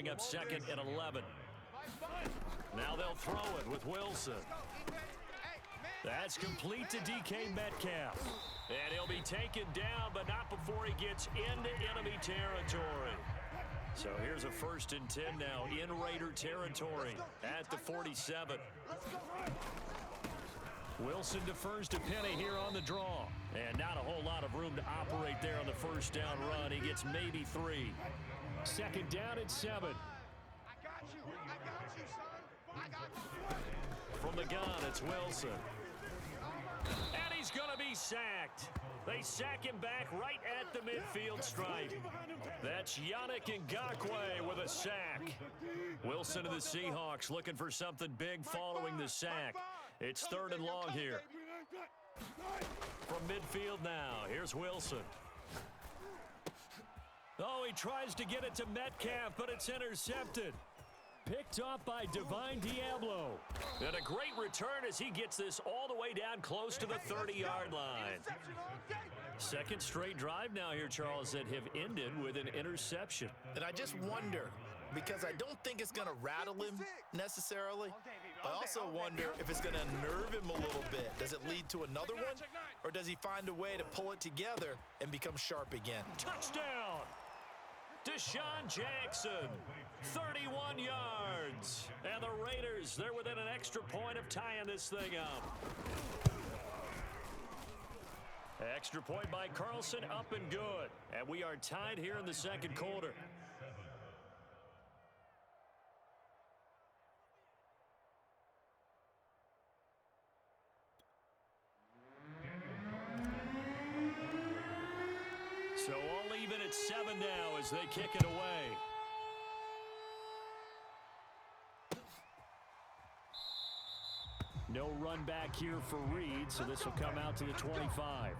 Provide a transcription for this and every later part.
bring up 2nd and 11. Now they'll throw it with Wilson. That's complete to DK Metcalf. And he'll be taken down, but not before he gets into enemy territory. So here's a 1st and 10 now in Raider territory at the 47. Wilson defers to Penny here on the draw. And not a whole lot of room to operate there on the 1st down run. He gets maybe 3. 2nd down and 7. I got you, son. I got you. From the gun, it's Wilson. And he's going to be sacked. They sack him back right at the midfield stripe. That's Yannick Ngakoue with a sack. Wilson of the Seahawks looking for something big following the sack. It's 3rd and long here. From midfield now, here's Wilson. Oh, he tries to get it to Metcalf, but it's intercepted. Picked off by Divine Diablo. And a great return as he gets this all the way down close to the 30-yard line. 2nd straight drive now here, Charles, that have ended with an interception. And I just wonder, because I don't think it's going to rattle him necessarily. I also wonder if it's going to nerve him a little bit. Does it lead to another one? Or does he find a way to pull it together and become sharp again? Touchdown! Deshaun Jackson, 31 yards. And the Raiders, they're within an extra point of tying this thing up. Extra point by Carlson, up and good. And we are tied here in the 2nd quarter. So all even at 7 now as they kick it away. No run back here for Reed, so this will come out to the 25.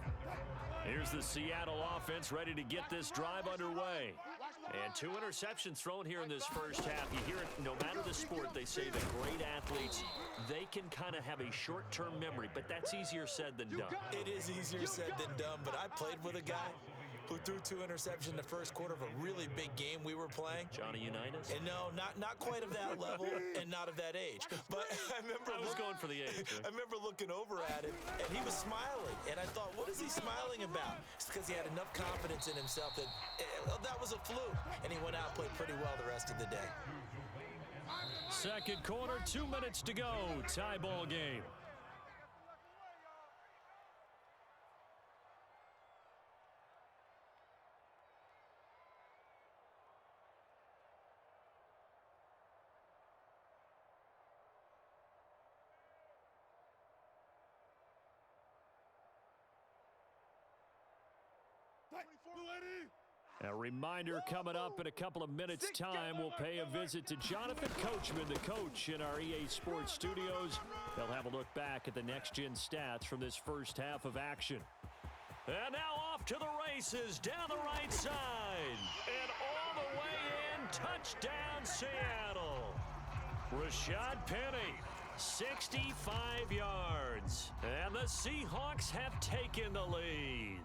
Here's the Seattle offense ready to get this drive underway. And 2 interceptions thrown here in this first half. You hear it, no matter the sport, they say that great athletes, they can kind of have a short-term memory, but that's easier said than done. It is easier said than done, but I played with a guy who threw 2 interceptions in the first quarter of a really big game we were playing. Johnny Unitas? And no, not quite of that level and not of that age. But I was going for the age. I remember looking over at him, and he was smiling. And I thought, what is he smiling about? It's because he had enough confidence in himself that that was a fluke. And he went out and played pretty well the rest of the day. 2nd quarter, 2 minutes to go. Tie ball game. A reminder coming up in a couple of minutes' time. We'll pay a visit to Jonathan Coachman, the coach in our EA Sports studios. They'll have a look back at the next-gen stats from this first half of action. And now off to the races down the right side. And all the way in, touchdown Seattle. Rashad Penny, 65 yards. And the Seahawks have taken the lead.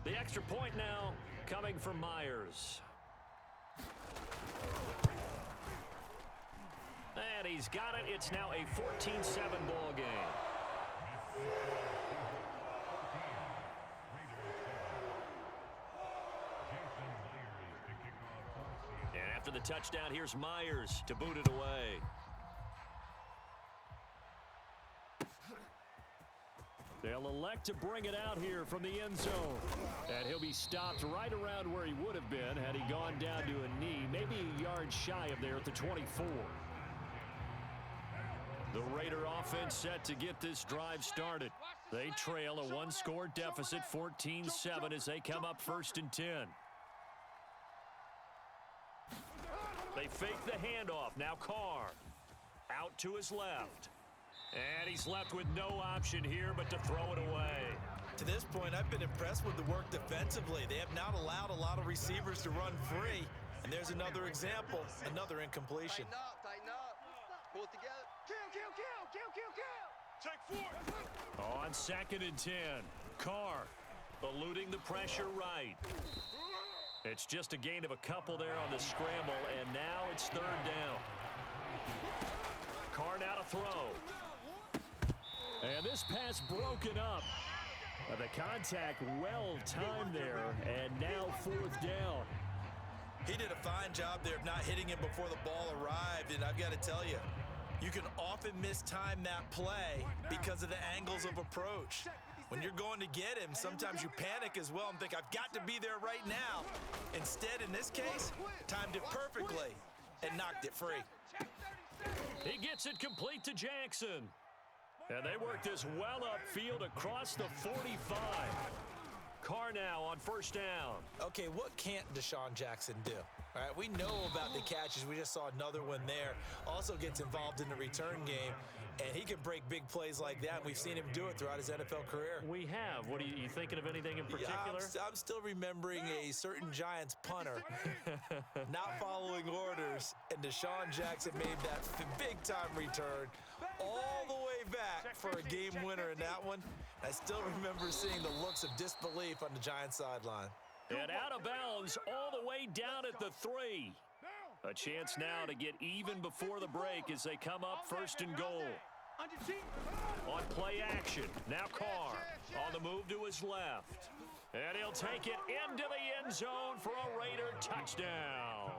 The extra point now coming from Myers. And he's got it. It's now a 14-7 ball game. And after the touchdown, here's Myers to boot it away. They'll elect to bring it out here from the end zone. And he'll be stopped right around where he would have been had he gone down to a knee, maybe a yard shy of there at the 24. The Raider offense set to get this drive started. They trail a one-score deficit, 14-7, as they come up 1st and 10. They fake the handoff. Now Carr out to his left. And he's left with no option here but to throw it away. To this point, I've been impressed with the work defensively. They have not allowed a lot of receivers to run free. And there's another example, another incompletion. Tighten up. Pull it together. Kill. Take 4. On 2nd and 10, Carr Eluding the pressure right. It's just a gain of a couple there on the scramble, and now it's third down. Carr now to throw. And this pass broken up. The contact well timed there, and now fourth down. He did a fine job there of not hitting him before the ball arrived, and I've got to tell you, you can often mistime that play because of the angles of approach. When you're going to get him, sometimes you panic as well and think, I've got to be there right now. Instead, in this case, timed it perfectly and knocked it free. He gets it complete to Jackson. And they work this well upfield across the 45. Carr now on first down. Okay, what can't Deshaun Jackson do? All right, we know about the catches. We just saw another one there. Also gets involved in the return game, and he can break big plays like that. We've seen him do it throughout his NFL career. We have. What are you thinking of anything in particular? Yeah, I'm still remembering a certain Giants punter not following orders, and Deshaun Jackson made that big-time return all the way back for a game winner in that one. I still remember seeing the looks of disbelief on the Giants sideline. And out of bounds all the way down at the 3. A chance now to get even before the break as they come up first and goal. On play action, now Carr on the move to his left. And he'll take it into the end zone for a Raider touchdown.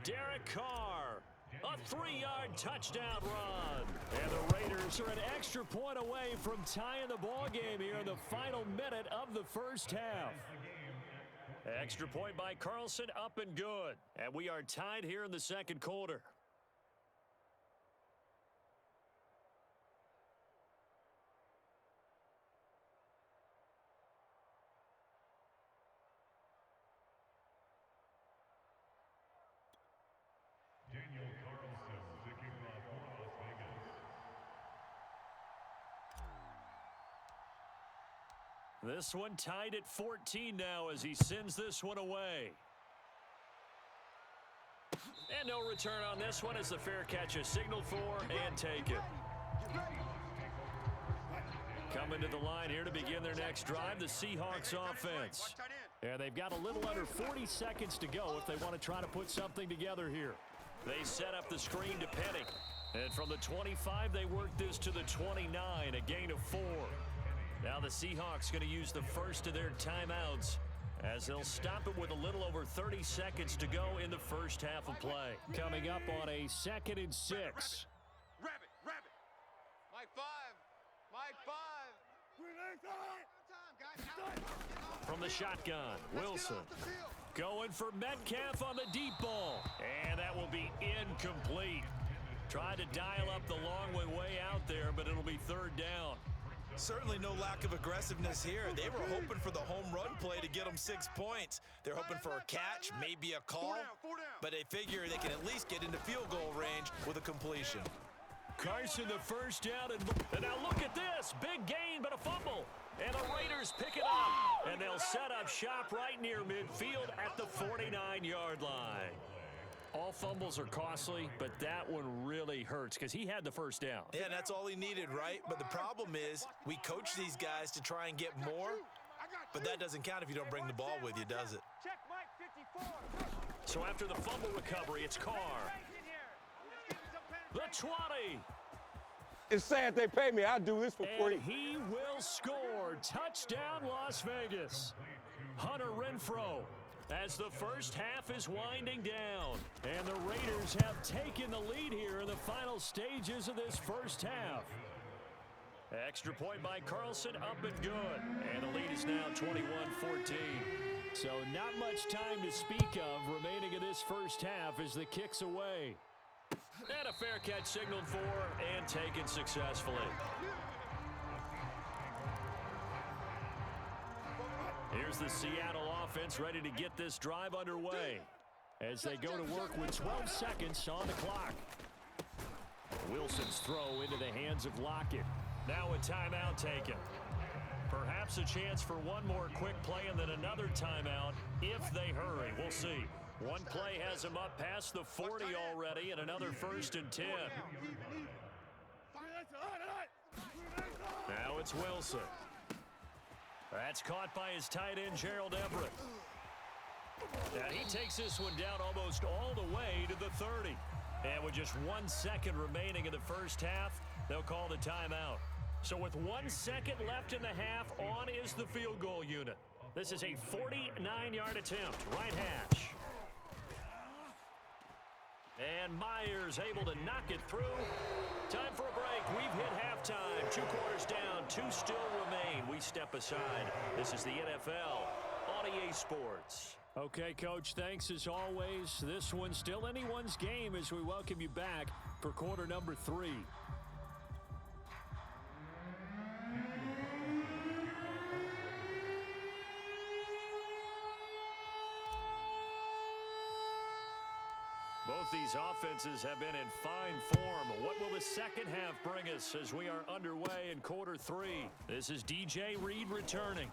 Derek Carr, a 3-yard touchdown run. And the Raiders are an extra point away from tying the ball game here in the final minute of the first half. Extra point by Carlson, up and good. And we are tied here in the second quarter. This one tied at 14 now as he sends this one away. And no return on this one as the fair catch is signaled for and taken. Coming to the line here to begin their next drive, the Seahawks offense. And they've got a little under 40 seconds to go if they want to try to put something together here. They set up the screen to Penny. And from the 25, they work this to the 29, a gain of 4. Now the Seahawks going to use the first of their timeouts as they'll stop it with a little over 30 seconds to go in the first half of play. Coming up on a 2nd and 6. Rabbit. Mike 5. From the shotgun, Wilson going for Metcalf on the deep ball. And that will be incomplete. Tried to dial up the long way out there, but it'll be third down. Certainly no lack of aggressiveness here. They were hoping for the home run play to get them 6 points. They're hoping for a catch, maybe a call, but they figure they can at least get into field goal range with a completion. Carson the first down, and now look at this. Big gain, but a fumble. And the Raiders pick it up, and they'll set up shop right near midfield at the 49-yard line. All fumbles are costly, but that one really hurts because he had the first down. Yeah, that's all he needed, right? But the problem is we coach these guys to try and get more, but that doesn't count if you don't bring the ball with you, does it? Check Mike 54. So after the fumble recovery, it's Carr. The 20. It's sad they pay me. I'll do this for free. And he will score. Touchdown, Las Vegas. Hunter Renfrow. As the first half is winding down. And the Raiders have taken the lead here in the final stages of this first half. Extra point by Carlson, up and good. And the lead is now 21-14. So not much time to speak of remaining in this first half as the kick's away. And a fair catch signaled for and taken successfully. Here's the Seattle offense ready to get this drive underway as they go to work with 12 seconds on the clock. Wilson's throw into the hands of Lockett. Now a timeout taken. Perhaps a chance for one more quick play and then another timeout if they hurry. We'll see. One play has him up past the 40 already and another 1st and 10. Now it's Wilson. That's caught by his tight end, Gerald Everett. Now he takes this one down almost all the way to the 30. And with just 1 second remaining in the first half, they'll call the timeout. So with 1 second left in the half, on is the field goal unit. This is a 49-yard attempt, right hash. And Myers able to knock it through. Time for a break. We've hit halftime. 2 quarters down, 2 still remain. We step aside. This is the NFL on EA Sports. Okay, Coach, thanks as always. This one's still anyone's game as we welcome you back for quarter number 3. Both these offenses have been in fine form. What will the second half bring us as we are underway in quarter 3? This is DJ Reed returning.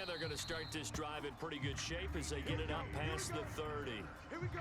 And they're going to start this drive in pretty good shape as they get it up past the 30. Here we go.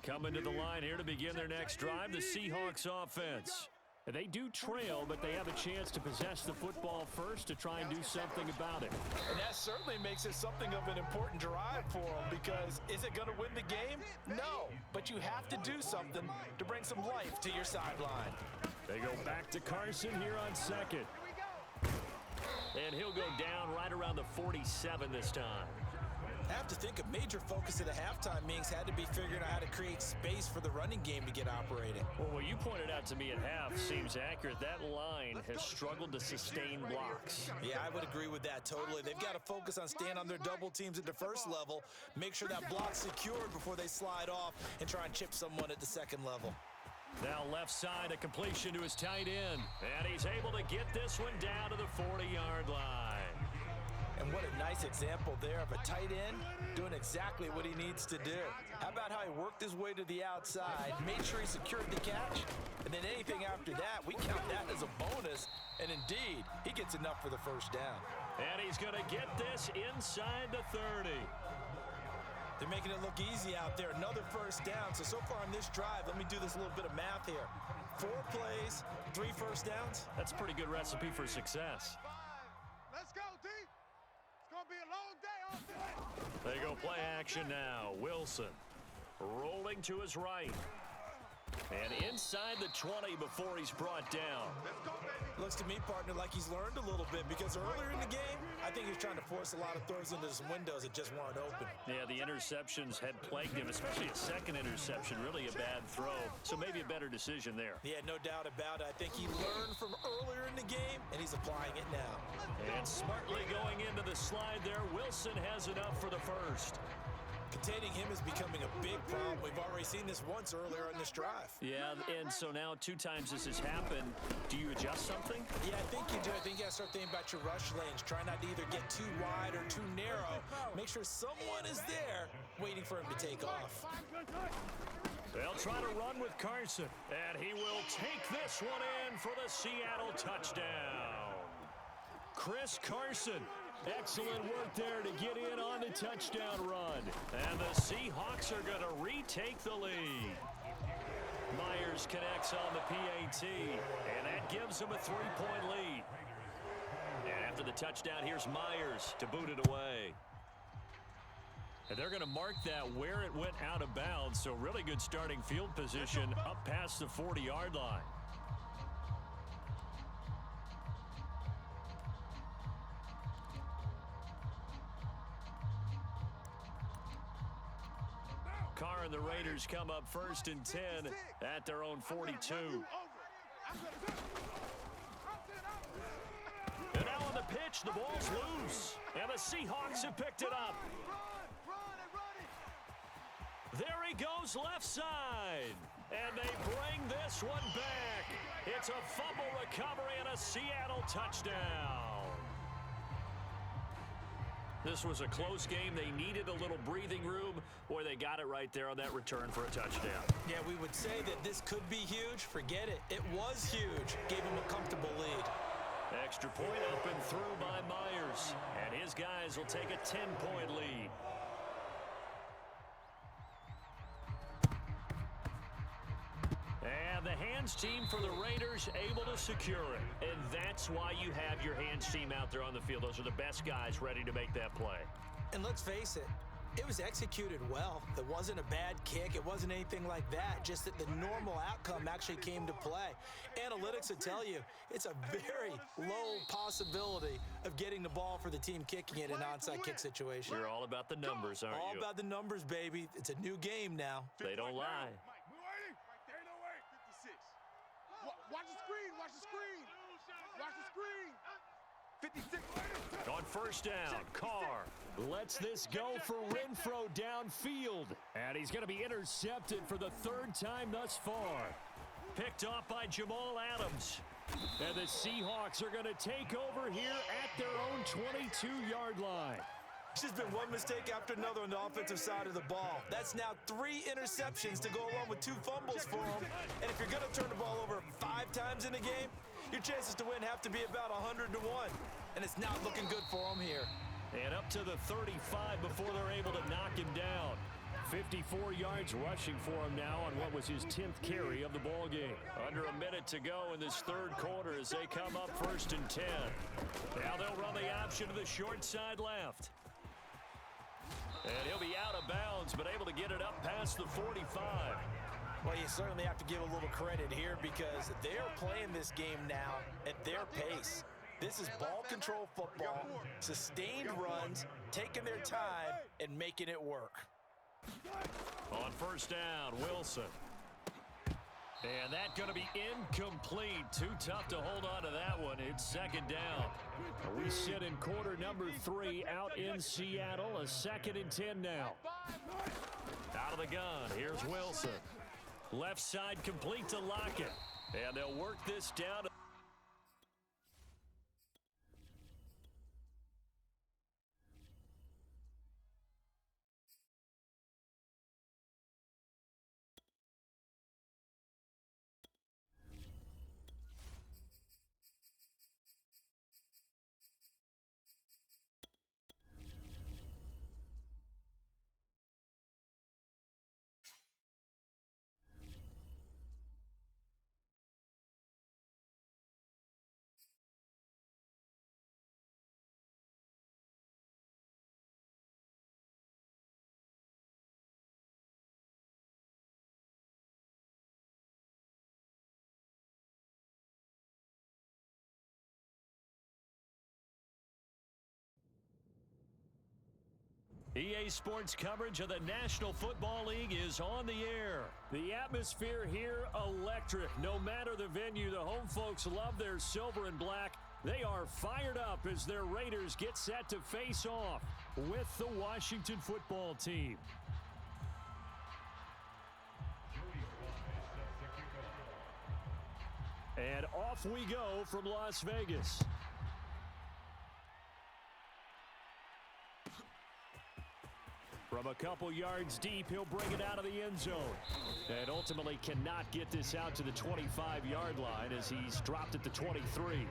Coming to the line here to begin their next drive, the Seahawks offense. They do trail, but they have a chance to possess the football first to try and do something about it. And that certainly makes it something of an important drive for them, because is it going to win the game? No, but you have to do something to bring some life to your sideline. They go back to Carson here on second. And he'll go down right around the 47 this time. I have to think a major focus at the halftime meetings had to be figuring out how to create space for the running game to get operating. Well, what you pointed out to me at half seems accurate. That line has struggled to sustain blocks. Yeah, I would agree with that totally. They've got to focus on staying on their double teams at the first level, make sure that block's secured before they slide off and try and chip someone at the second level. Now left side, a completion to his tight end. And he's able to get this one down to the 40-yard line. And what a nice example there of a tight end doing exactly what he needs to do. How about how he worked his way to the outside, made sure he secured the catch, and then anything after that, we count that as a bonus. And indeed, he gets enough for the first down. And he's going to get this inside the 30. They're making it look easy out there. Another first down. So far on this drive, let me do this little bit of math here. 4 plays, 3 first downs. That's a pretty good recipe for success. Let's go, D. It's going to be a long day off the way. They go play action now. Wilson rolling to his right. And inside the 20 before he's brought down. Let's go, baby. Looks to me, partner, like he's learned a little bit, because earlier in the game, I think he was trying to force a lot of throws into some windows that just weren't open. Yeah, the interceptions had plagued him, especially a second interception, really a bad throw. So maybe a better decision there. Yeah, no doubt about it. I think he learned from earlier in the game, and he's applying it now. And smartly going into the slide there, Wilson has enough for the first. Containing him is becoming a big problem. We've already seen this once earlier in this drive. Yeah, and so now 2 times this has happened. Do you adjust something? Yeah, I think you do. I think you got to start thinking about your rush lanes. Try not to either get too wide or too narrow. Make sure someone is there waiting for him to take off. They'll try to run with Carson, and he will take this one in for the Seattle touchdown. Chris Carson. Excellent work there to get in on the touchdown run. And the Seahawks are going to retake the lead. Myers connects on the PAT, and that gives them a 3-point lead. And after the touchdown, here's Myers to boot it away. And they're going to mark that where it went out of bounds, so really good starting field position up past the 40-yard line. Carr and the Raiders come up 1st and 10 at their own 42. And now on the pitch, the ball's loose. And the Seahawks have picked it up. There he goes left side. And they bring this one back. It's a fumble recovery and a Seattle touchdown. This was a close game. They needed a little breathing room. Boy, they got it right there on that return for a touchdown. Yeah, we would say that this could be huge. Forget it. It was huge. Gave him a comfortable lead. extra point up and through by Myers. And his guys will take a 10-point lead. And the hands team for the Raiders able to secure it. And that's why you have your hands team out there on the field. Those are the best guys ready to make that play. And let's face it, it was executed well. It wasn't a bad kick. It wasn't anything like that. Just that the normal outcome actually came to play. Analytics will tell you it's a very low possibility of getting the ball for the team kicking it in an onside kick situation. You're all about the numbers, aren't you? All about the numbers, baby. It's a new game now. They don't lie. Watch the screen. Watch the screen. Watch the screen. 56. On first down, Carr lets this go for Renfro downfield. And he's going to be intercepted for the third time thus far. Picked off by Jamal Adams. And the Seahawks are going to take over here at their own 22-yard line. It's just been one mistake after another on the offensive side of the ball. That's now 3 interceptions to go along with 2 fumbles for him. And if you're going to turn the ball over 5 times in a game, your chances to win have to be about 100 to 1. And it's not looking good for him here. And up to the 35 before they're able to knock him down. 54 yards rushing for him now on what was his 10th carry of the ball game. Under a minute to go in this third quarter as they come up first and 10. Now they'll run the option to the short side left. And he'll be out of bounds, but able to get it up past the 45. Well, you certainly have to give a little credit here because they're playing this game now at their pace. This is ball control football, sustained runs, taking their time, and making it work. On first down, Wilson. And that's going to be incomplete. Too tough to hold on to that one. It's second down. We sit in quarter number 3 out in Seattle. A 2nd and 10 now. Out of the gun, here's Wilson. Left side complete to Lockett. And they'll work this down. EA Sports coverage of the National Football League is on the air. The atmosphere here electric. No matter the venue, the home folks love their silver and black. They are fired up as their Raiders get set to face off with the Washington football team. And off we go from Las Vegas. From a couple yards deep, he'll bring it out of the end zone. And ultimately cannot get this out to the 25-yard line as he's dropped at the 23.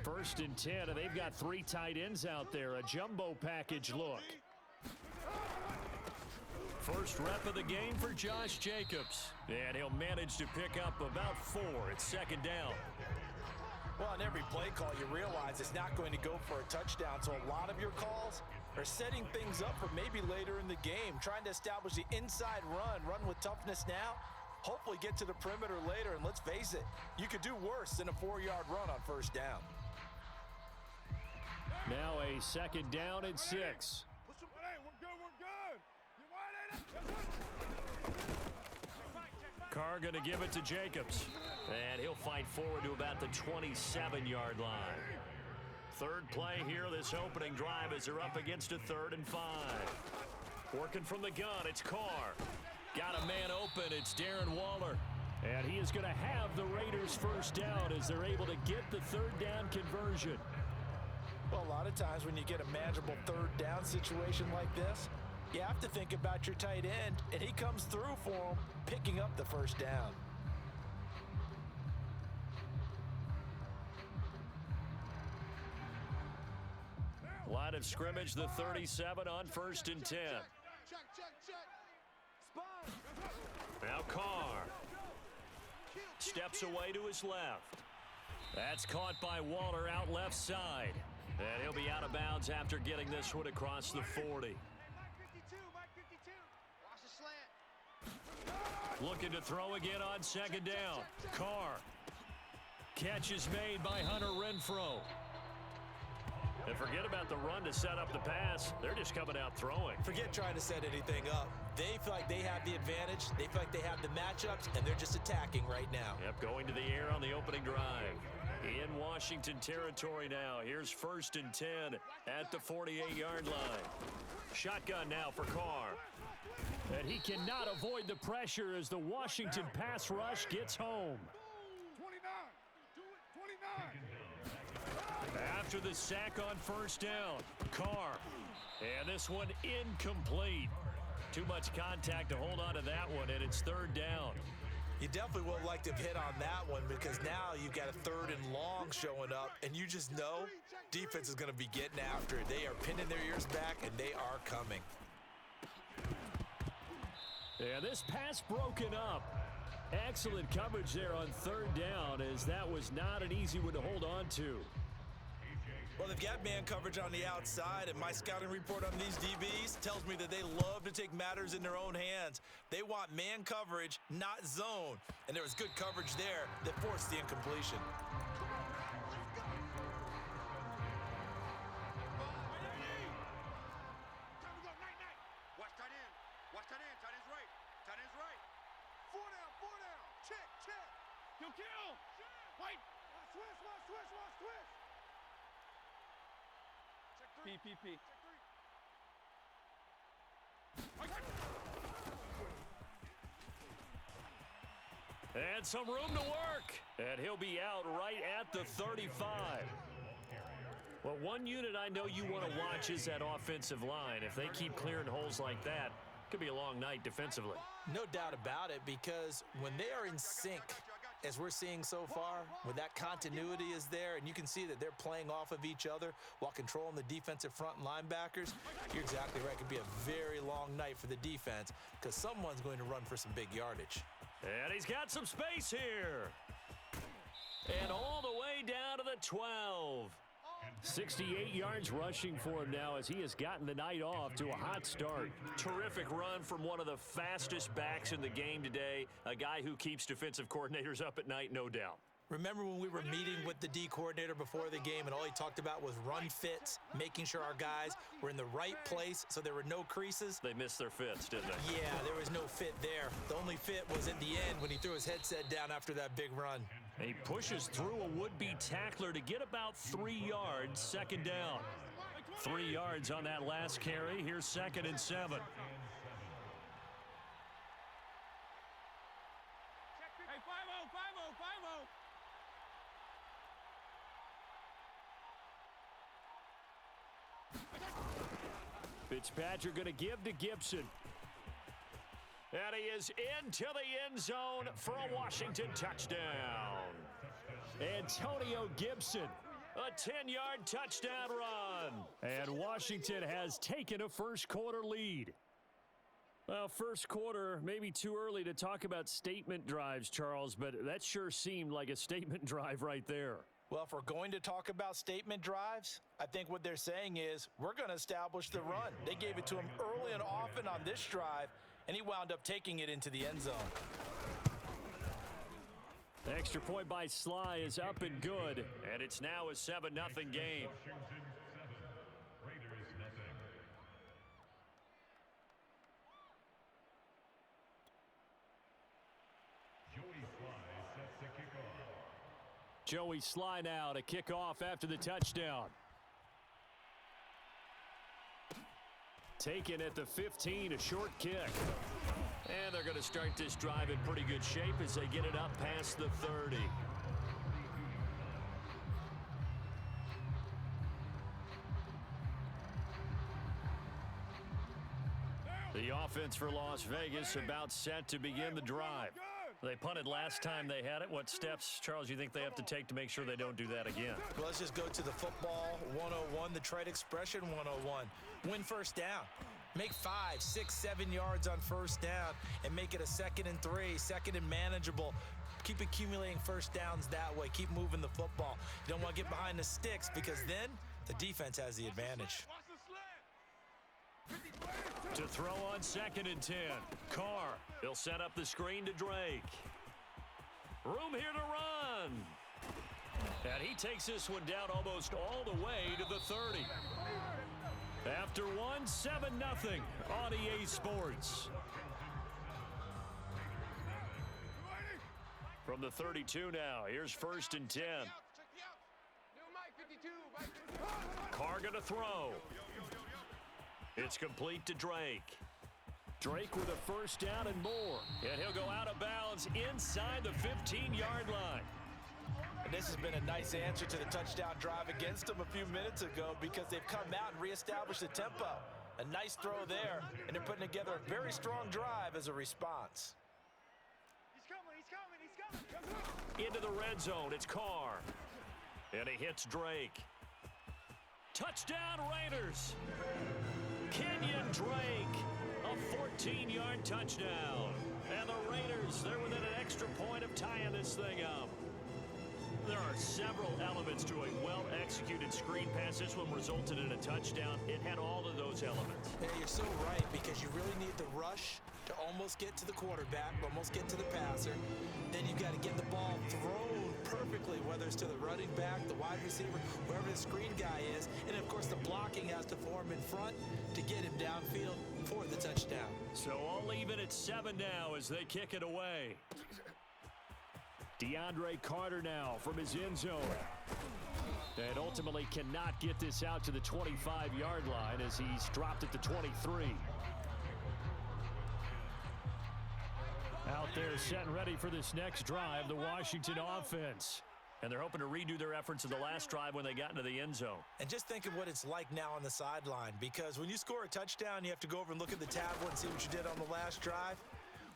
First and 10, and they've got 3 tight ends out there. A jumbo package look. First rep of the game for Josh Jacobs. And he'll manage to pick up about 4. It's second down. Well, on every play call, you realize it's not going to go for a touchdown. So a lot of your calls are setting things up for maybe later in the game, trying to establish the inside run with toughness now, hopefully get to the perimeter later. And let's face it, you could do worse than a 4-yard run on first down. Now a second down and 6. Carr going to give it to Jacobs. And he'll fight forward to about the 27-yard line. Third play here, this opening drive as they're up against a 3rd and 5. Working from the gun, it's Carr. Got a man open, it's Darren Waller. And he is going to have the Raiders first down as they're able to get the third down conversion. Well, a lot of times when you get a manageable third down situation like this, you have to think about your tight end, and he comes through for him, picking up the first down. Line of scrimmage, the 37 on 1st and 10. Now Carr steps away to his left. That's caught by Waller out left side. And he'll be out of bounds after getting this one across the 40. Looking to throw again on 2nd down. Carr. Catch is made by Hunter Renfrow. And forget about the run to set up the pass. They're just coming out throwing. Forget trying to set anything up. They feel like they have the advantage. They feel like they have the matchups, and they're just attacking right now. Yep, going to the air on the opening drive. In Washington territory now. Here's 1st and 10 at the 48-yard line. Shotgun now for Carr. And he cannot avoid the pressure as the Washington pass rush gets home. 29. After the sack on 1st down, Carr. And this one incomplete. Too much contact to hold on to that one, and it's 3rd down. You definitely would have liked to have hit on that one because now you've got a 3rd and long showing up, and you just know defense is going to be getting after it. They are pinning their ears back, and they are coming. Yeah, this pass broken up. Excellent coverage there on 3rd down, as that was not an easy one to hold on to. Well, they've got man coverage on the outside, and my scouting report on these DBs tells me that they love to take matters in their own hands. They want man coverage, not zone. And there was good coverage there that forced the incompletion. PPP. And some room to work. And he'll be out right at the 35. Well, one unit I know you want to watch is that offensive line. If they keep clearing holes like that, it could be a long night defensively. No doubt about it, because when they are in sync, as we're seeing so far, when that continuity is there and you can see that they're playing off of each other while controlling the defensive front linebackers, you're exactly right. It could be a very long night for the defense because someone's going to run for some big yardage. And he's got some space here. And all the way down to the 12. 68 yards rushing for him now as he has gotten the night off to a hot start. Terrific run from one of the fastest backs in the game today, a guy who keeps defensive coordinators up at night, no doubt. Remember when we were meeting with the D coordinator before the game and all he talked about was run fits, making sure our guys were in the right place so there were no creases? They missed their fits, didn't they? Yeah, there was no fit there. The only fit was at the end when he threw his headset down after that big run. And he pushes through a would-be tackler to get about 3 yards, 2nd down. 3 yards on that last carry. Here's 2nd and 7. Hey, 5-0, 5-0. Fitzpatrick going to give to Gibson. And he is into the end zone for a Washington touchdown. Antonio Gibson, a 10-yard touchdown run. And Washington has taken a first-quarter lead. Well, first quarter, maybe too early to talk about statement drives, Charles, but that sure seemed like a statement drive right there. Well, if we're going to talk about statement drives, I think what they're saying is we're going to establish the run. They gave it to him early and often on this drive, and he wound up taking it into the end zone. The extra point by Sly is up and good, and it's now a 7-0 game. Joey Sly now to kick off after the touchdown. Taken at the 15, a short kick. And they're going to start this drive in pretty good shape as they get it up past the 30. The offense for Las Vegas about set to begin the drive. They punted last time they had it. What steps, Charles, you think they have to take to make sure they don't do that again? Well, let's just go to the football 101, the trade expression 101. Win first down. Make 5, 6, 7 yards on first down and make it a 2nd and 3, 2nd and manageable. Keep accumulating first downs that way. Keep moving the football. You don't want to get behind the sticks because then the defense has the advantage. To throw on 2nd and 10. Carr. He'll set up the screen to Drake. Room here to run. And he takes this one down almost all the way to the 30. After one, 7-0 on EA Sports. From the 32 now, here's 1st and 10. Carr going to throw. It's complete to Drake. Drake with a first down and more. And he'll go out of bounds inside the 15-yard line. And this has been a nice answer to the touchdown drive against them a few minutes ago because they've come out and reestablished the tempo. A nice throw there, and they're putting together a very strong drive as a response. He's coming. Into the red zone, it's Carr. And he hits Drake. Touchdown Raiders! Kenyon Drake, a 14-yard touchdown. And the Raiders, they're within an extra point of tying this thing up. There are several elements to a well-executed screen pass. This one resulted in a touchdown. It had all of those elements. Yeah, you're so right because you really need the rush to almost get to the quarterback, almost get to the passer. Then you've got to get the ball thrown perfectly, whether it's to the running back, the wide receiver, wherever the screen guy is. And, of course, the blocking has to form in front to get him downfield for the touchdown. So all even at 7 now as they kick it away. DeAndre Carter now from his end zone. And ultimately cannot get this out to the 25-yard line as he's dropped at the 23. Out there set and ready for this next drive, the Washington offense. And they're hoping to redo their efforts in the last drive when they got into the end zone. And just think of what it's like now on the sideline, because when you score a touchdown, you have to go over and look at the tablet and see what you did on the last drive.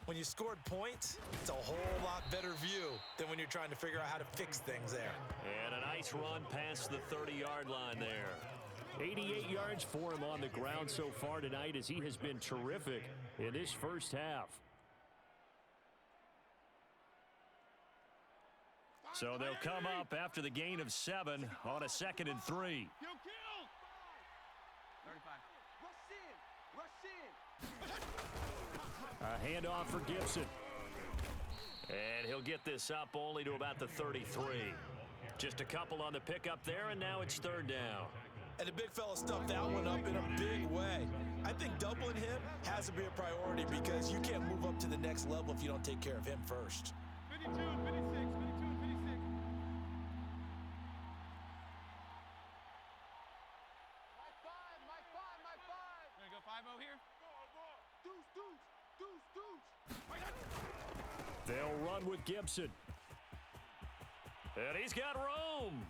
When you scored points, it's a whole lot better view than when you're trying to figure out how to fix things there. And a nice run past the 30-yard line there. 88 yards for him on the ground so far tonight as he has been terrific in this first half. So they'll come up after the gain of 7 on a 2nd and 3. A handoff for Gibson. And he'll get this up only to about the 33. Just a couple on the pickup there, and now it's 3rd down. And the big fella stuffed that one up in a big way. I think doubling him has to be a priority because you can't move up to the next level if you don't take care of him first. 52 and 56, 52 and 56. My five. Gonna go 5-0 here? Deuce. They'll run with Gibson. And he's got room.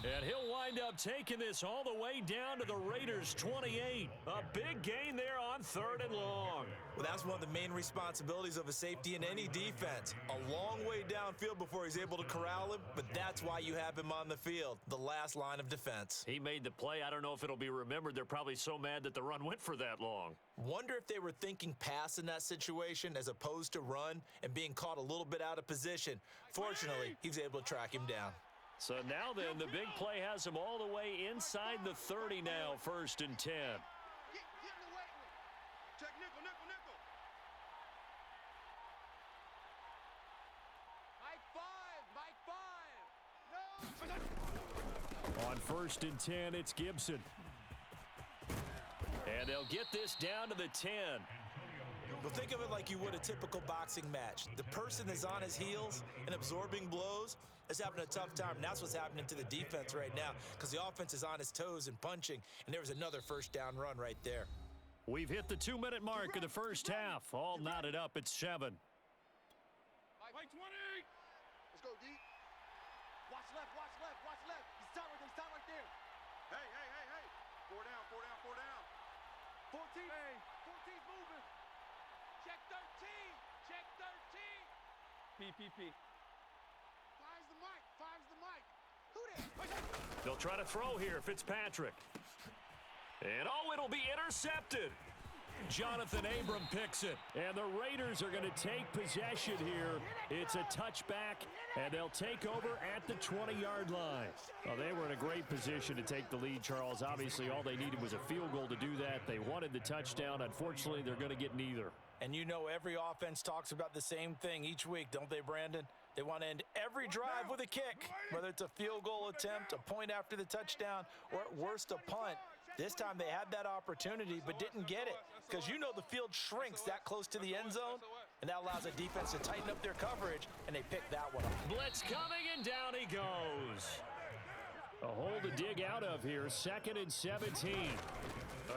And he'll wind up taking this all the way down to the Raiders' 28. A big gain there on 3rd and long. Well, that's one of the main responsibilities of a safety in any defense. A long way downfield before he's able to corral him, but that's why you have him on the field, the last line of defense. He made the play. I don't know if it'll be remembered. They're probably so mad that the run went for that long. Wonder if they were thinking pass in that situation as opposed to run and being caught a little bit out of position. Fortunately, he was able to track him down. So now then, the big play has him all the way inside the 30 now, 1st and 10. Get in the way. Check nickel. Mike 5. On 1st and 10, it's Gibson. And they'll get this down to the 10. Well, think of it like you would a typical boxing match. The person is on his heels and absorbing blows is having a tough time. And that's what's happening to the defense right now because the offense is on his toes and punching. And there was another first down run right there. We've hit the 2-minute mark of the first half. All knotted up at 7. Like 20. Let's go, D. Watch left, watch left, watch left. He's tight right there. Hey. 4 down. 14. Hey. 14's moving. Check 13. P. Five's the mic. Who that? They'll try to throw here, Fitzpatrick. And it'll be intercepted. Jonathan Abram picks it. And the Raiders are going to take possession here. It's a touchback, and they'll take over at the 20-yard line. Well, they were in a great position to take the lead, Charles. Obviously, all they needed was a field goal to do that. They wanted the touchdown. Unfortunately, they're going to get neither. And you know every offense talks about the same thing each week, don't they, Brandon? They want to end every drive with a kick, whether it's a field goal attempt, a point after the touchdown, or at worst a punt. This time they had that opportunity but didn't get it because you know the field shrinks that close to the end zone, and that allows the defense to tighten up their coverage, and they picked that one up. Blitz coming, and down he goes. A hole to dig out of here, 2nd and 17.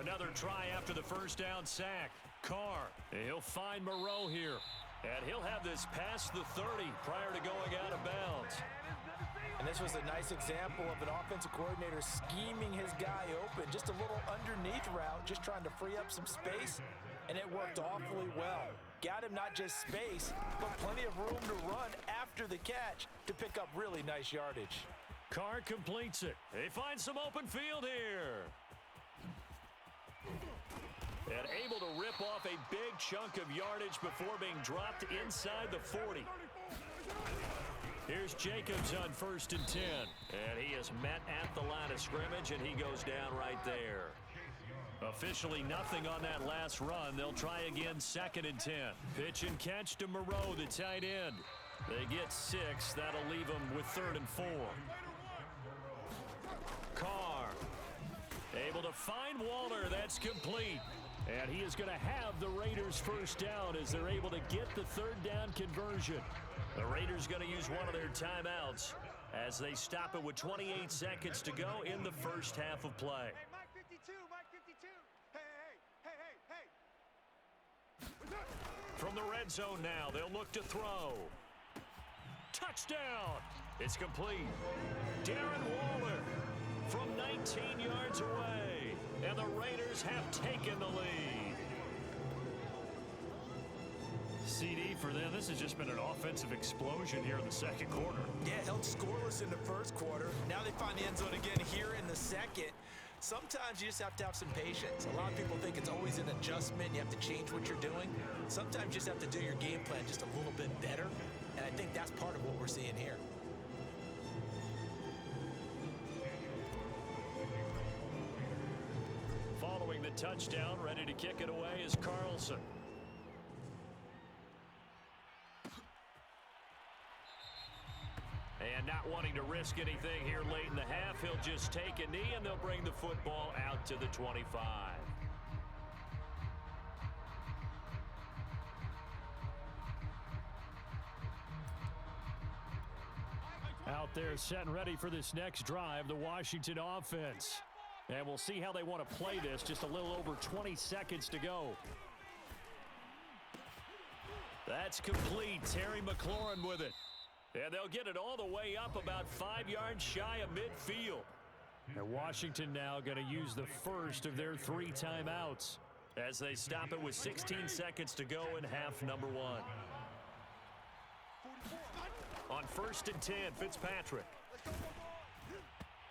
Another try after the first down sack. Carr, he'll find Moreau here. And he'll have this past the 30 prior to going out of bounds. And this was a nice example of an offensive coordinator scheming his guy open. Just a little underneath route, just trying to free up some space, and it worked awfully well. Got him not just space, but plenty of room to run after the catch to pick up really nice yardage. Carr completes it. They find some open field here. And able to rip off a big chunk of yardage before being dropped inside the 40. Here's Jacobs on 1st and 10. And he is met at the line of scrimmage, and he goes down right there. Officially nothing on that last run. They'll try again 2nd and 10. Pitch and catch to Moreau, the tight end. They get 6. That'll leave them with 3rd and 4. Carr able to find Waller. That's complete. And he is going to have the Raiders first down as they're able to get the 3rd down conversion. The Raiders going to use one of their timeouts as they stop it with 28 seconds to go in the first half of play. Hey, Mike 52. Hey. From the red zone now, they'll look to throw. Touchdown! It's complete. Darren Waller from 19 yards away. And the Raiders have taken the lead. CD for them. This has just been an offensive explosion here in the second quarter. Yeah, held scoreless in the first quarter. Now they find the end zone again here in the second. Sometimes you just have to have some patience. A lot of people think it's always an adjustment. You have to change what you're doing. Sometimes you just have to do your game plan just a little bit better. And I think that's part of what we're seeing here. Following the touchdown, ready to kick it away is Carlson. And not wanting to risk anything here late in the half, he'll just take a knee, and they'll bring the football out to the 25. Out there set and ready for this next drive, the Washington offense. And we'll see how they want to play this. Just a little over 20 seconds to go. That's complete. Terry McLaurin with it. And they'll get it all the way up about 5 yards shy of midfield. And Washington now going to use the first of their 3 timeouts as they stop it with 16 seconds to go in half number 1. On 1st and 10, Fitzpatrick.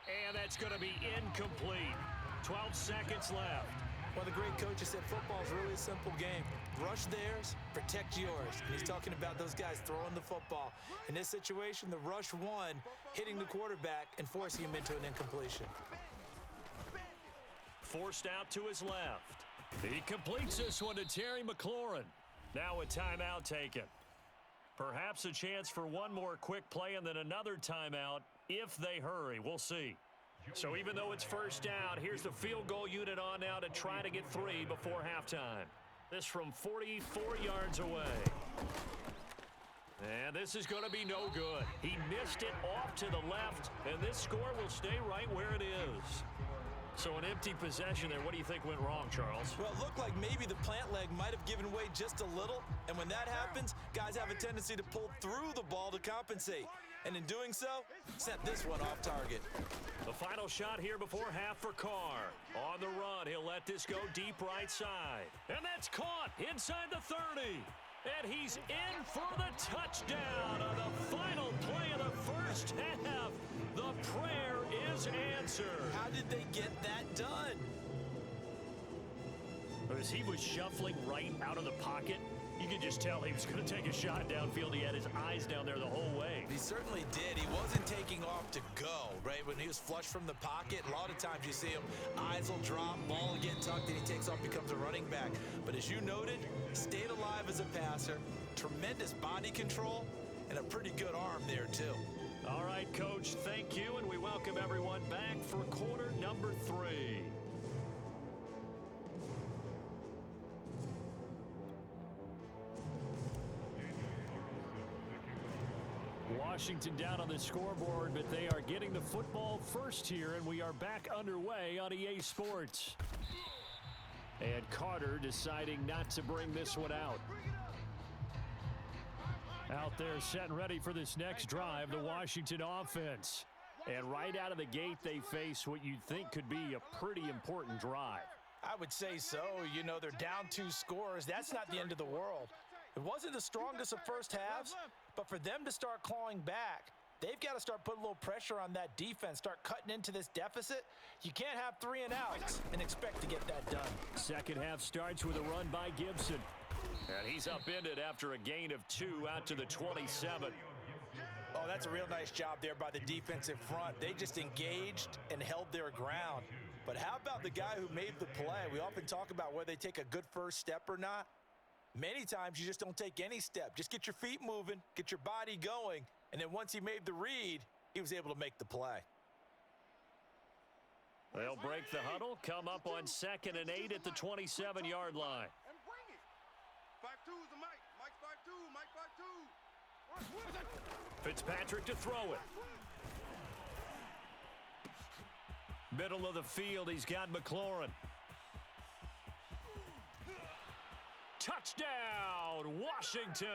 And that's going to be incomplete. 12 seconds left. Well, the great coach said football is really a simple game. Rush theirs, protect yours. And he's talking about those guys throwing the football. In this situation, the rush won, hitting the quarterback and forcing him into an incompletion. Forced out to his left. He completes this one to Terry McLaurin. Now a timeout taken. Perhaps a chance for one more quick play and then another timeout if they hurry. We'll see. So even though it's first down, here's the field goal unit on now to try to get 3 before halftime. This from 44 yards away. And this is going to be no good. He missed it off to the left, and this score will stay right where it is. So an empty possession there. What do you think went wrong, Charles? Well, it looked like maybe the plant leg might have given way just a little. And when that happens, guys have a tendency to pull through the ball to compensate. And in doing so, sent this one off target. The final shot here before half for Carr. On the run, he'll let this go deep right side. And that's caught inside the 30. And he's in for the touchdown on the final play of the first half. The prayer is answered. How did they get that done? As he was shuffling right out of the pocket, you could just tell he was going to take a shot downfield. He had his eyes down there the whole way. He certainly did. He wasn't taking off to go, right? When he was flush from the pocket, a lot of times you see him, eyes will drop, ball will get tucked, and he takes off, becomes a running back. But as you noted, stayed alive as a passer, tremendous body control, and a pretty good arm there, too. All right, Coach, thank you, and we welcome everyone back for quarter number 3. Washington down on the scoreboard, but they are getting the football first here, and we are back underway on EA Sports. And Carter deciding not to bring this one out. Out there set and ready for this next drive, the Washington offense. And right out of the gate, they face what you'd think could be a pretty important drive. I would say so. You know, they're down 2 scores. That's not the end of the world. It wasn't the strongest of first halves, but for them to start clawing back, they've got to start putting a little pressure on that defense, start cutting into this deficit. You can't have 3 and outs and expect to get that done. Second half starts with a run by Gibson. And he's upended after a gain of 2 out to the 27. Oh, that's a real nice job there by the defensive front. They just engaged and held their ground. But how about the guy who made the play? We often talk about whether they take a good first step or not. Many times you just don't take any step. Just get your feet moving, get your body going, and then once he made the read, he was able to make the play. They'll break the huddle, come up on 2nd and 8 at the 27-yard line. And bring it. 5-2 is the Mike. Mike 5-2. Mike 5-2. Fitzpatrick to throw it. Middle of the field, he's got McLaurin. Touchdown, Washington.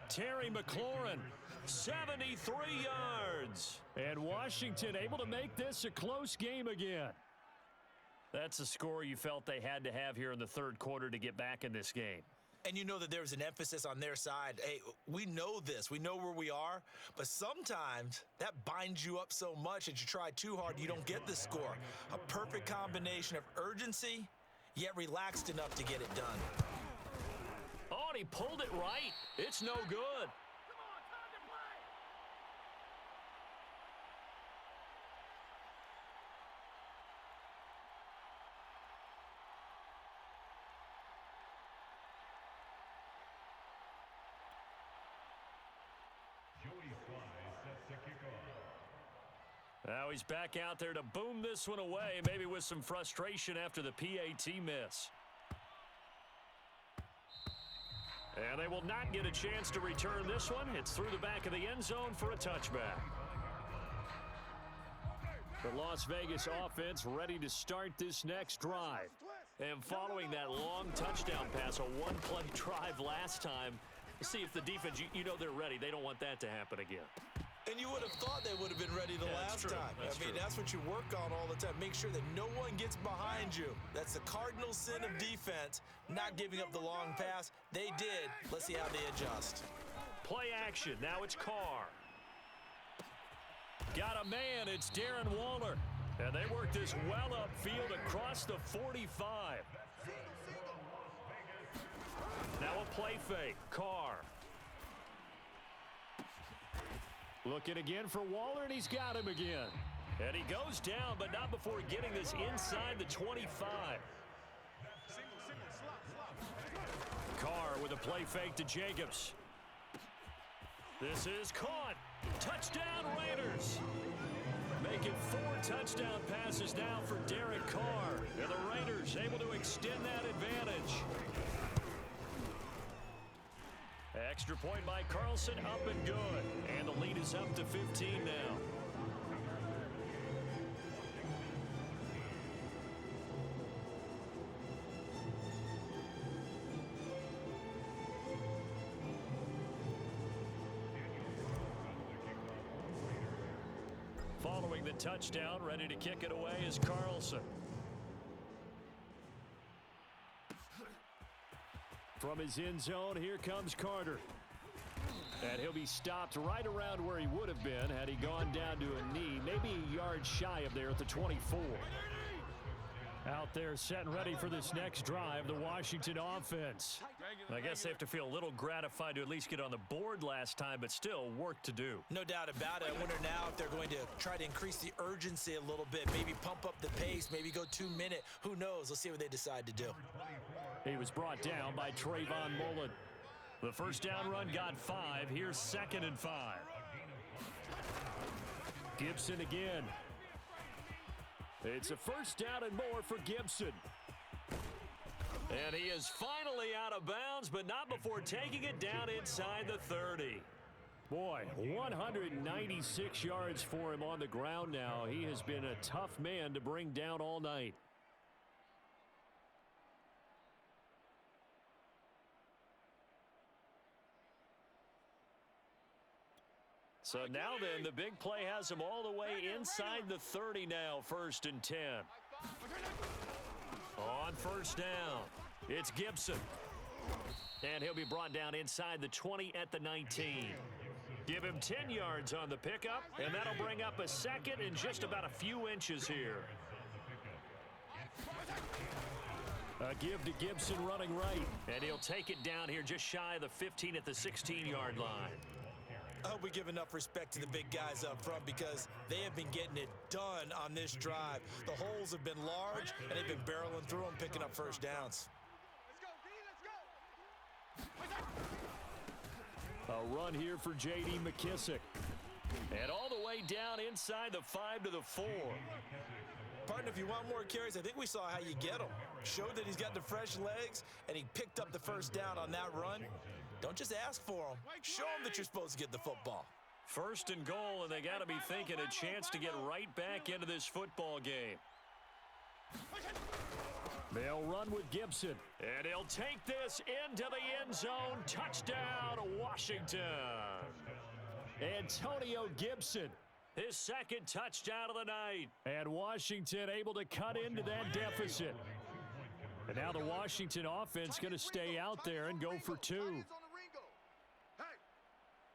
Terry McLaurin, 73 yards. And Washington able to make this a close game again. That's a score you felt they had to have here in the third quarter to get back in this game. And you know that there's an emphasis on their side. Hey, we know this. We know where we are. But sometimes that binds you up so much that you try too hard, you don't get the score. A perfect combination of urgency, yet relaxed enough to get it done. Oh, and he pulled it right. It's no good. Now he's back out there to boom this one away, maybe with some frustration after the PAT miss. And they will not get a chance to return this one. It's through the back of the end zone for a touchback. The Las Vegas offense ready to start this next drive. And following that long touchdown pass, a one-play drive last time, see if the defense, you know they're ready. They don't want that to happen again. And you would have thought they would have been ready the last time. That's what you work on all the time. Make sure that no one gets behind you. That's the cardinal sin of defense, not giving up the long pass. They did. Let's see how they adjust. Play action. Now it's Carr. Got a man. It's Darren Waller. And they work this well upfield across the 45. Now a play fake. Carr. Looking again for Waller, and he's got him again. And he goes down, but not before getting this inside the 25. Carr with a play fake to Jacobs. This is caught. Touchdown, Raiders. Making 4 touchdown passes now for Derek Carr. And the Raiders able to extend that advantage. Extra point by Carlson, up and good. And the lead is up to 15 now. Following the touchdown, ready to kick it away is Carlson. From his end zone, here comes Carter. And he'll be stopped right around where he would have been had he gone down to a knee, maybe a yard shy of there at the 24. Out there set and ready for this next drive, the Washington offense. I guess they have to feel a little gratified to at least get on the board last time, but still work to do. No doubt about it. I wonder now if they're going to try to increase the urgency a little bit, maybe pump up the pace, maybe go 2-minute. Who knows? Let's see what they decide to do. He was brought down by Trayvon Mullen. The first down run got 5. Here's 2nd and 5. Gibson again. It's a first down and more for Gibson. And he is finally out of bounds, but not before taking it down inside the 30. Boy, 196 yards for him on the ground now. He has been a tough man to bring down all night. So now then, the big play has him all the way inside the 30 now, 1st and 10. On first down, it's Gibson. And he'll be brought down inside the 20 at the 19. Give him 10 yards on the pickup, and that'll bring up a 2nd and just about a few inches here. A give to Gibson running right, and he'll take it down here just shy of the 15 at the 16-yard line. I hope we give enough respect to the big guys up front because they have been getting it done on this drive. The holes have been large, and they've been barreling through them, picking up first downs. A run here for J.D. McKissick. And all the way down inside the 5 to the 4. Partner, if you want more carries, I think we saw how you get them. Showed that he's got the fresh legs, and he picked up the first down on that run. Don't just ask for them. Show them that you're supposed to get the football. 1st and goal, and they got to be thinking a chance to get right back into this football game. They'll run with Gibson, and he'll take this into the end zone. Touchdown, Washington. Antonio Gibson, his 2nd touchdown of the night. And Washington able to cut into that deficit. And now the Washington offense going to stay out there and go for 2.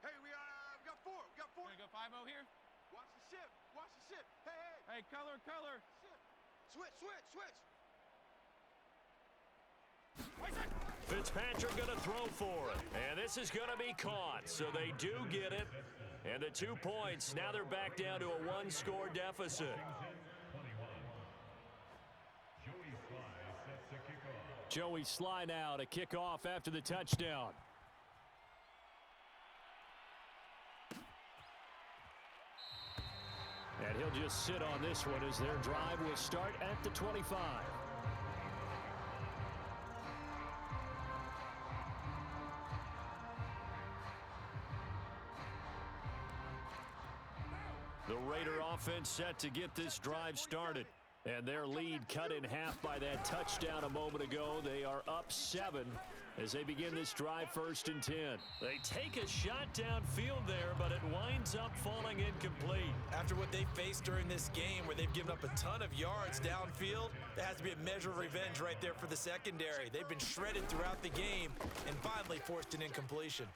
Hey, we got 4. We got 4. Gonna go 5-0 here? Watch the ship. Watch the ship. Hey. Hey, color. Switch. Fitzpatrick going to throw for it. And this is going to be caught. So they do get it. And the 2 points, now they're back down to a 1-score deficit. Joey Sly now to kick off after the touchdown. And he'll just sit on this one as their drive will start at the 25. The Raider offense set to get this drive started. And their lead cut in half by that touchdown a moment ago. They are up 7 as they begin this drive, 1st and 10. They take a shot downfield there, but it winds up falling incomplete. After what they faced during this game where they've given up a ton of yards downfield, there has to be a measure of revenge right there for the secondary. They've been shredded throughout the game and finally forced an incompletion.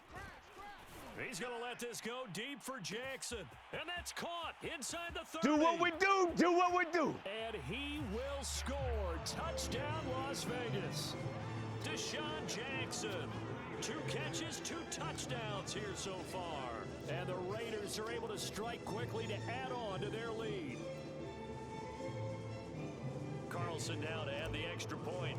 He's going to let this go deep for Jackson. And that's caught inside the 30. Do what we do. Do what we do. And he will score. Touchdown, Las Vegas. Deshaun Jackson. 2 catches, 2 touchdowns here so far. And the Raiders are able to strike quickly to add on to their lead. Carlson now to add the extra point.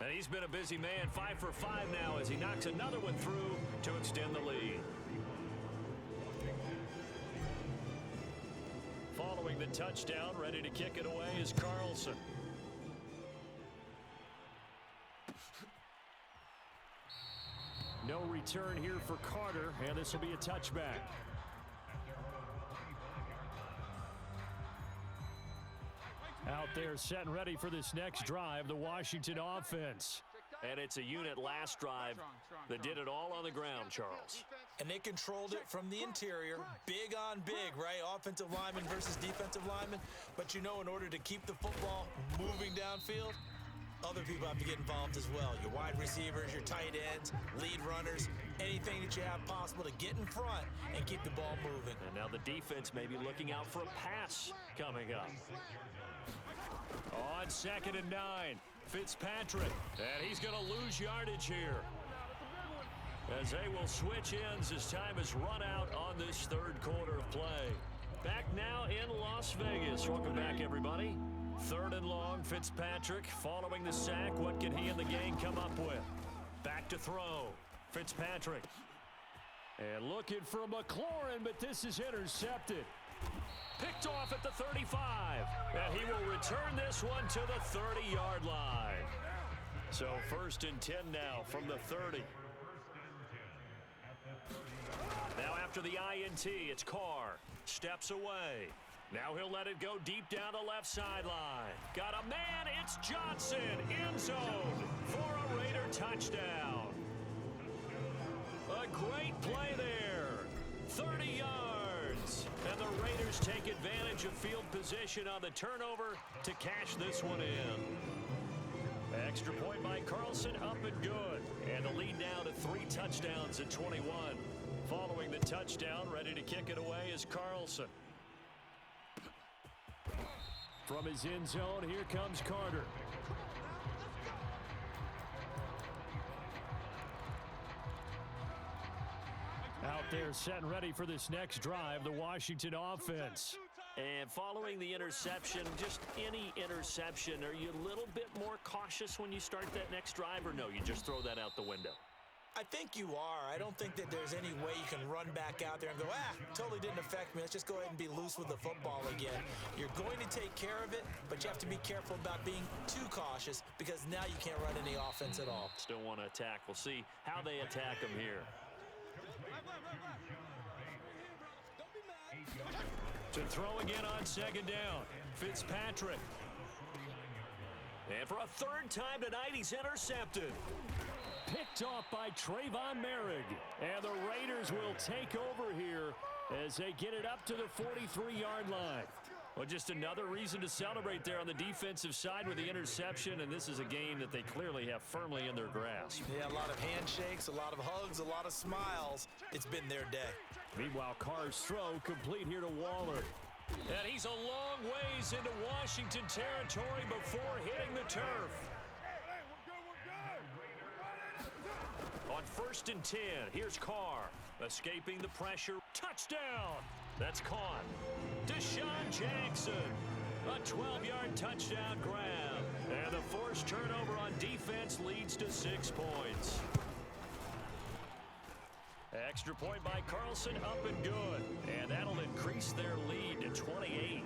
And he's been a busy man, 5 for 5 now as he knocks another one through to extend the lead. Following the touchdown, ready to kick it away is Carlson. No return here for Carter, and this will be a touchback. Out there set and ready for this next drive, the Washington offense. And it's a unit last drive that did it all on the ground, Charles. And they controlled it from the interior, big on big, right? Offensive lineman versus defensive lineman. But you know, in order to keep the football moving downfield, other people have to get involved as well. Your wide receivers, your tight ends, lead runners, anything that you have possible to get in front and keep the ball moving. And now the defense may be looking out for a pass coming up. On 2nd and 9, Fitzpatrick. And he's going to lose yardage here, as they will switch ends as time has run out on this third quarter of play. Back now in Las Vegas. Welcome back, everybody. 3rd and long, Fitzpatrick following the sack. What can he and the gang come up with? Back to throw. Fitzpatrick. And looking for McLaurin, but this is intercepted. Picked off at the 35. And he will return this one to the 30-yard line. So 1st and 10 now from the 30. Now after the INT, it's Carr. Steps away. Now he'll let it go deep down the left sideline. Got a man, it's Johnson, end zone for a Raider touchdown. A great play there, 30 yards. And the Raiders take advantage of field position on the turnover to cash this one in. Extra point by Carlson, up and good. And the lead now to 3 touchdowns at 21. Following the touchdown, ready to kick it away is Carlson. From his end zone, here comes Carter. Out there set and ready for this next drive, the Washington offense. And following the interception, just any interception, are you a little bit more cautious when you start that next drive, or no, you just throw that out the window? I think you are. I don't think that there's any way you can run back out there and go, totally didn't affect me. Let's just go ahead and be loose with the football again. You're going to take care of it, but you have to be careful about being too cautious, because now you can't run any offense at all. Still want to attack. We'll see how they attack him here. To throw again on 2nd down, Fitzpatrick. And for a 3rd time tonight, he's intercepted. Picked off by Trayvon Merrick. And the Raiders will take over here as they get it up to the 43-yard line. Well, just another reason to celebrate there on the defensive side with the interception, and this is a game that they clearly have firmly in their grasp. Yeah, a lot of handshakes, a lot of hugs, a lot of smiles. It's been their day. Meanwhile, Carr's throw complete here to Waller. And he's a long ways into Washington territory before hitting the turf. On 1st and 10, here's Carr. Escaping the pressure. Touchdown! That's caught. Deshaun Jackson. A 12-yard touchdown grab. And the forced turnover on defense leads to 6 points. Extra point by Carlson, up and good. And that'll increase their lead to 28.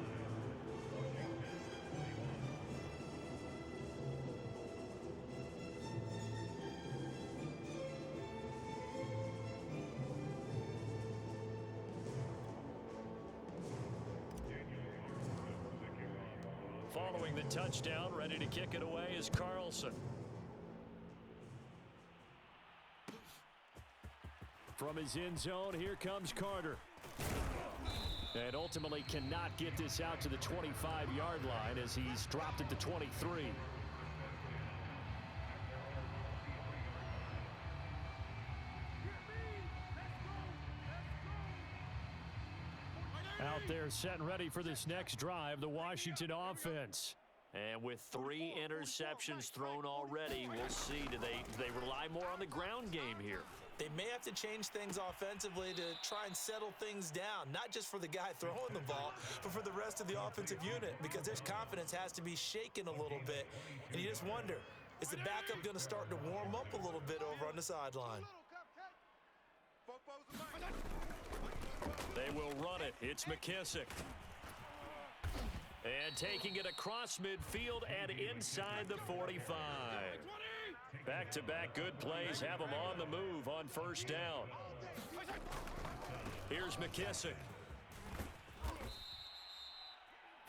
Following the touchdown, ready to kick it away is Carlson. From his end zone, here comes Carter. And ultimately cannot get this out to the 25-yard line as he's dropped it to 23. Out there set and ready for this next drive, the Washington offense. And with 3 interceptions thrown already, we'll see, do they rely more on the ground game here? They may have to change things offensively to try and settle things down, not just for the guy throwing the ball, but for the rest of the offensive unit, because their confidence has to be shaken a little bit. And you just wonder, is the backup going to start to warm up a little bit over on the sideline? They will run it. It's McKissick. And taking it across midfield and inside the 45. Back-to-back good plays have them on the move on 1st down. Here's McKissick.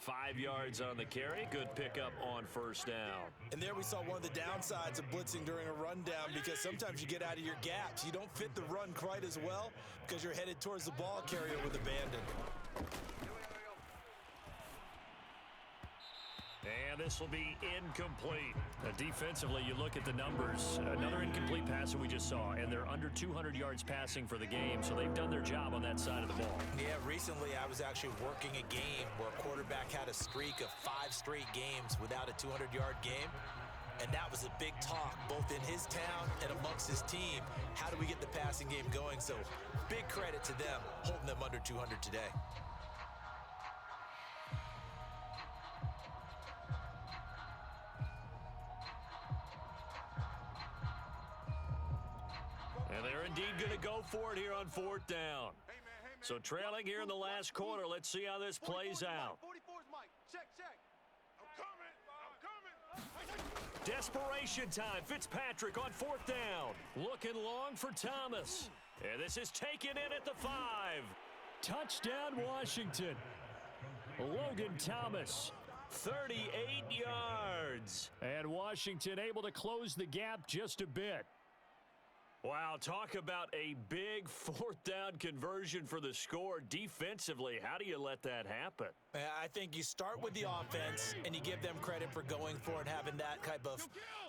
5 yards on the carry. Good pickup on first down. And there we saw one of the downsides of blitzing during a rundown, because sometimes you get out of your gaps. You don't fit the run quite as well because you're headed towards the ball carrier with abandon. And this will be incomplete. Defensively, you look at the numbers. Another incomplete pass that we just saw, and they're under 200 yards passing for the game, so they've done their job on that side of the ball. Yeah, recently I was actually working a game where a quarterback had a streak of 5 straight games without a 200-yard game, and that was a big talk both in his town and amongst his team. How do we get the passing game going? So big credit to them, holding them under 200 today. And they're indeed going to go for it here on 4th down. So trailing here in the last quarter. Let's see how this plays out. 44's Mike. Check, check. I'm coming. Desperation time. Fitzpatrick on 4th down. Looking long for Thomas. And this is taken in at the 5. Touchdown, Washington. Logan Thomas, 38 yards. And Washington able to close the gap just a bit. Wow, talk about a big 4th down conversion for the score. Defensively, how do you let that happen? I think you start with the offense, and you give them credit for going for it, having that type of,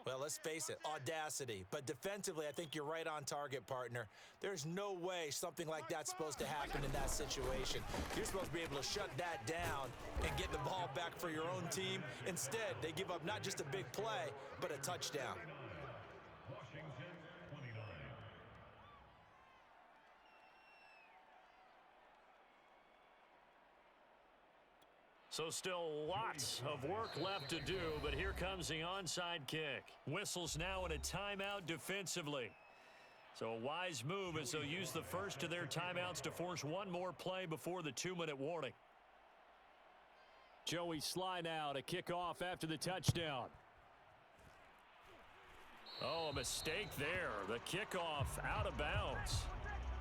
well, let's face it, audacity. But defensively, I think you're right on target, partner. There's no way something like that's supposed to happen in that situation. You're supposed to be able to shut that down and get the ball back for your own team. Instead, they give up not just a big play, but a touchdown. So still lots of work left to do, but here comes the onside kick. Whistles now in a timeout defensively. So a wise move as they'll use the first of their timeouts to force one more play before the 2-minute warning. Joey Sly now to kick off after the touchdown. Oh, a mistake there. The kickoff out of bounds.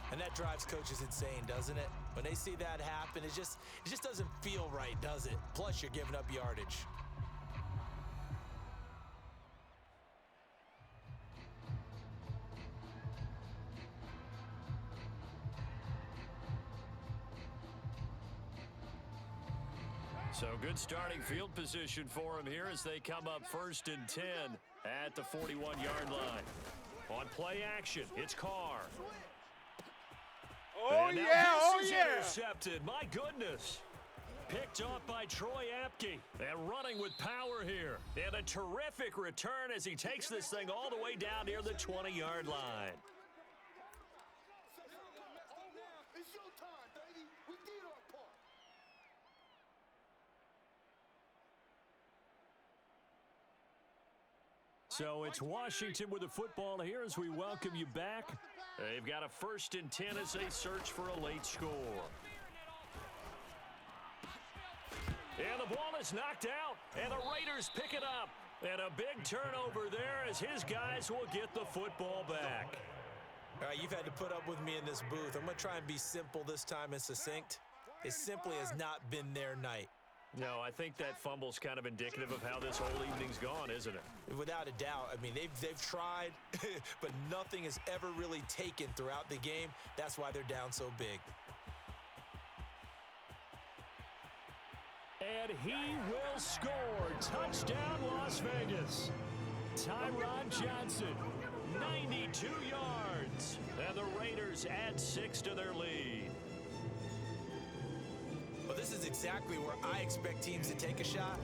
And that drives coaches insane, doesn't it? When they see that happen, it just doesn't feel right, does it? Plus, you're giving up yardage. So good starting field position for him here as they come up 1st and 10 at the 41-yard line. On play action, it's Carr. Oh, and yeah, oh, this is yeah. intercepted. My goodness. Picked off by Troy Apke. And running with power here. And a terrific return as he takes this thing all the way down near the 20-yard line. It's your time, baby. We did our part. So it's Washington with the football here as we welcome you back. They've got a 1st and 10 as they search for a late score. And the ball is knocked out, and the Raiders pick it up. And a big turnover there as his guys will get the football back. All right, you've had to put up with me in this booth. I'm going to try and be simple this time and succinct. It simply has not been their night. No, I think that fumble's kind of indicative of how this whole evening's gone, isn't it? Without a doubt. I mean, they've tried, but nothing has ever really taken throughout the game. That's why they're down so big. And he will score. Touchdown, Las Vegas. Tyron Johnson, 92 yards. And the Raiders add 6 to their lead. Well, this is exactly where I expect teams to take a shot.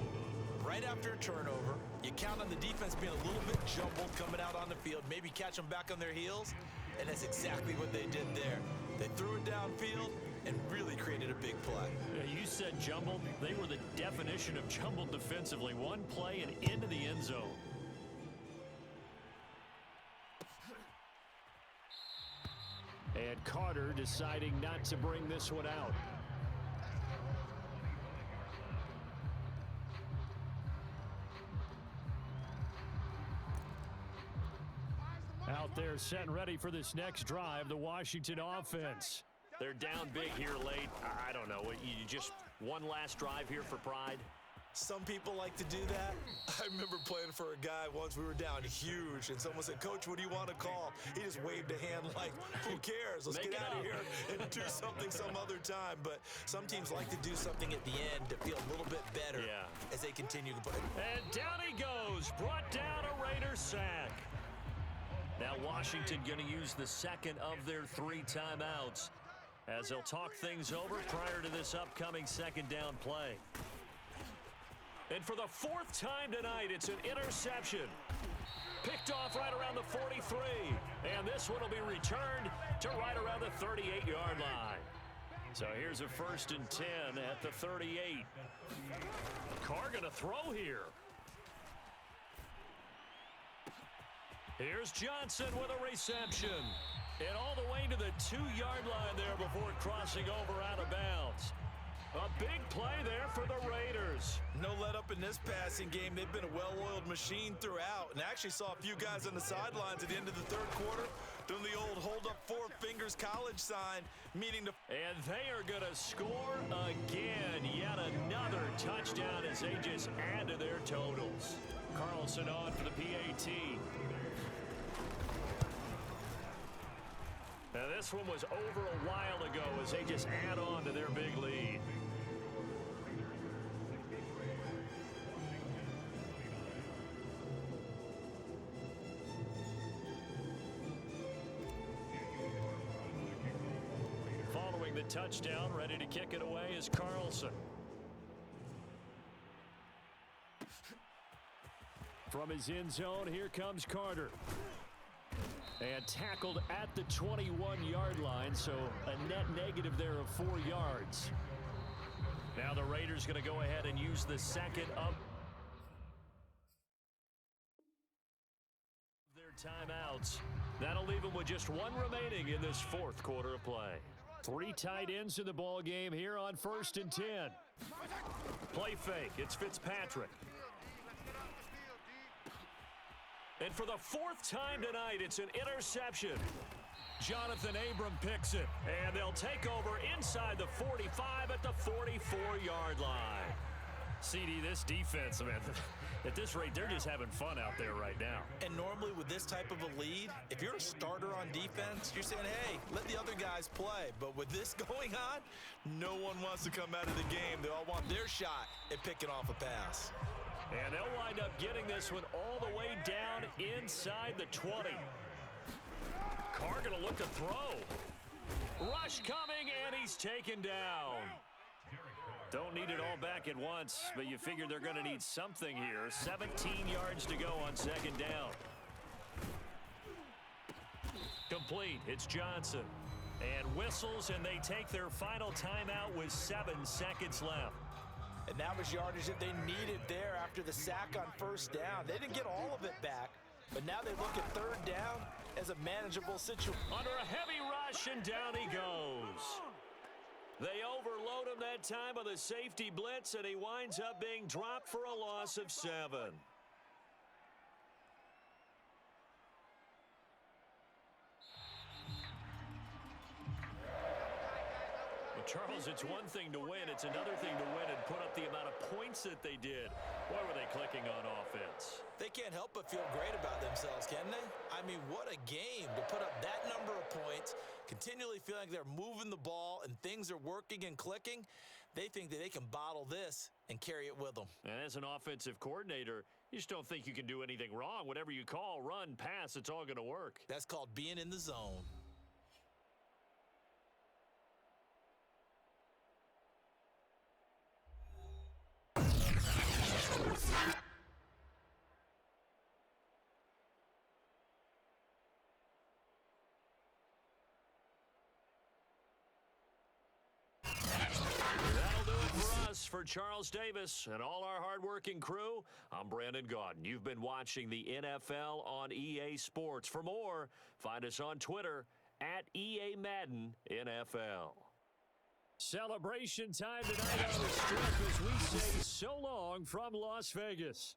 Right after a turnover, you count on the defense being a little bit jumbled coming out on the field, maybe catch them back on their heels, and that's exactly what they did there. They threw it downfield and really created a big play. Yeah, you said jumbled. They were the definition of jumbled defensively. One play and into the end zone. And Carter deciding not to bring this one out. Out there set and ready for this next drive, the Washington offense. They're down big here late. I don't know. You just One last drive here for Pride. Some people like to do that. I remember playing for a guy once. We were down huge, and someone said, "Coach, what do you want to call?" He just waved a hand like, who cares? Let's get out of here and do something some other time. But some teams like to do something at the end to feel a little bit better as they continue to play. And down he goes. Brought down a Raider sack. Now Washington going to use the second of their 3 timeouts as they'll talk things over prior to this upcoming second down play. And for the 4th time tonight, it's an interception. Picked off right around the 43. And this one will be returned to right around the 38-yard line. So here's a 1st and 10 at the 38. Carr going to throw here. Here's Johnson with a reception. And all the way to the 2-yard line there before crossing over out of bounds. A big play there for the Raiders. No let up in this passing game. They've been a well-oiled machine throughout. And actually saw a few guys on the sidelines at the end of the 3rd quarter doing the old hold up 4 fingers college sign, meaning the... And they are going to score again. Yet another touchdown as they just add to their totals. Carlson on for the PAT. Now this one was over a while ago as they just add on to their big lead. Following the touchdown, ready to kick it away is Carlson. From his end zone, here comes Carter. And tackled at the 21-yard line, so a net negative there of 4 yards. Now the Raiders going to go ahead and use the second of their timeouts. That'll leave them with just 1 remaining in this 4th quarter of play. 3 tight ends in the ball game here on 1st and 10. Play fake. It's Fitzpatrick. And for the 4th time tonight, it's an interception. Jonathan Abram picks it. And they'll take over inside the 45 at the 44-yard line. CD, this defense, man, at this rate, they're just having fun out there right now. And normally with this type of a lead, if you're a starter on defense, you're saying, hey, let the other guys play. But with this going on, no one wants to come out of the game. They all want their shot at picking off a pass. And they'll wind up getting this one all the way down inside the 20. Carr going to look to throw. Rush coming, and he's taken down. Don't need it all back at once, but you figure they're going to need something here. 17 yards to go on 2nd down. Complete. It's Johnson. And whistles, and they take their final timeout with 7 seconds left. And that was yardage that they needed there after the sack on 1st down. They didn't get all of it back, but now they look at 3rd down as a manageable situation. Under a heavy rush, and down he goes. They overload him that time on the safety blitz, and he winds up being dropped for a loss of 7. Charles, it's one thing to win. It's another thing to win and put up the amount of points that they did. Why were they clicking on offense? They can't help but feel great about themselves, can they? I mean, what a game to put up that number of points, continually feeling like they're moving the ball and things are working and clicking. They think that they can bottle this and carry it with them. And as an offensive coordinator, you just don't think you can do anything wrong. Whatever you call, run, pass, it's all going to work. That's called being in the zone. For Charles Davis and all our hardworking crew, I'm Brandon Gaudin. You've been watching the NFL on EA Sports. For more, find us on Twitter at EA Madden NFL. Celebration time tonight on the Strip as we say so long from Las Vegas.